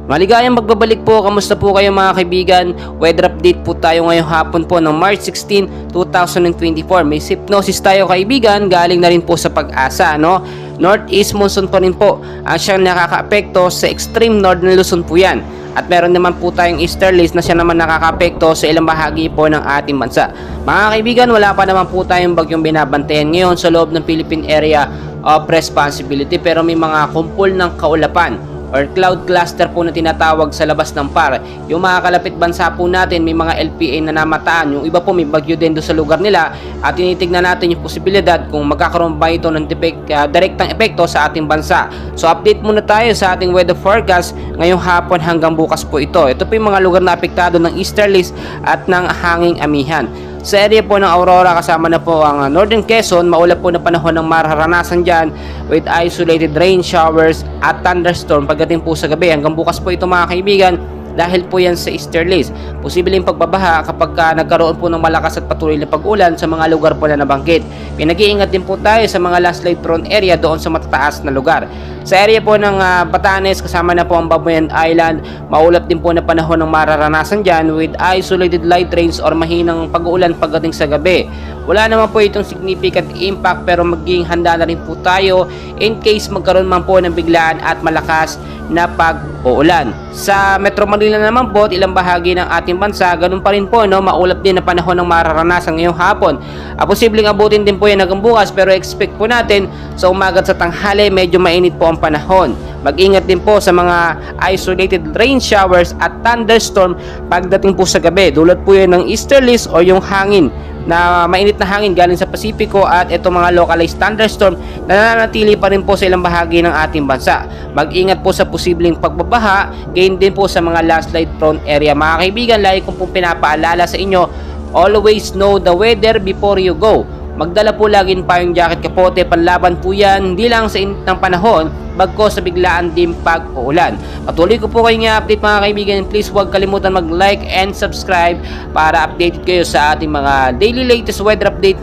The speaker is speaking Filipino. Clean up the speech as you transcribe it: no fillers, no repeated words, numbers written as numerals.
Maligayang magbabalik po, kamusta po kayo mga kaibigan? Weather update po tayo ngayong hapon po ng March 16, 2024. May hypnosis tayo kaibigan, galing na rin po sa Pag-asa, no? Northeast monsoon pa rin po ang siyang nakaka-apekto sa extreme northern Luzon po yan. At meron naman po tayong easterlies na siya naman nakaka-apekto sa ilang bahagi po ng ating bansa. Mga kaibigan, wala pa naman po tayong bagyong binabantayan ngayon sa loob ng Philippine Area of Responsibility, pero may mga kumpol ng kaulapan or cloud cluster po na tinatawag sa labas ng PAR. Yung mga kalapit bansa po natin, may mga LPA na namataan. Yung iba po may bagyo din doon sa lugar nila, at tinitignan natin yung posibilidad kung magkakaroon ba ito ng direktang epekto sa ating bansa. So update muna tayo sa ating weather forecast ngayong hapon hanggang bukas po ito. Ito po yung mga lugar na apektado ng easterlies at ng hanging amihan. Sa area po ng Aurora, kasama na po ang Northern Quezon, maulap po na panahon ng mararanasan dyan with isolated rain showers at thunderstorm pagdating po sa gabi. Hanggang bukas po ito mga kaibigan, dahil po yan sa easterlies. Posibleng pagbabaha kapag nagkaroon po ng malakas at patuloy na pag-ulan sa mga lugar po na nabanggit. Pinag-iingat din po tayo sa mga landslide prone area doon sa matataas na lugar. Sa area po ng Batanes, kasama na po ang Babuyan Island, maulap din po na panahon ng mararanasan dyan with isolated light rains or mahinang pag-uulan pagdating sa gabi. Wala naman po itong significant impact, pero maging handa na rin po tayo in case magkaroon man po ng biglaan at malakas na pag-uulan. Sa Metro Manila naman po at ilang bahagi ng ating bansa, ganun pa rin po, no, maulap din na panahon ng mararanasan ngayong hapon. Posibleng abutin din po yan hanggang bukas, pero expect po natin sa umaga at sa tanghali medyo mainit po ang panahon. Mag-ingat din po sa mga isolated rain showers at thunderstorm pagdating po sa gabi. Dulot po yan ng easterlies o yung hangin na mainit na hangin galing sa Pasipiko, at ito mga localized thunderstorm na nananatili pa rin po sa ilang bahagi ng ating bansa. Mag-ingat po sa posibleng pagbabaha, gain din po sa mga landslide prone area. Mga kaibigan, lagi kong pong pinapaalala sa inyo, always know the weather before you go. Magdala po lagi pa yung jacket, kapote, panlaban po yan, hindi lang sa init ng panahon, bagko sa biglaan din pag-uulan. Patuloy ko po kayong i-update mga kaibigan. Please huwag kalimutan mag-like and subscribe para updated kayo sa ating mga daily latest weather update.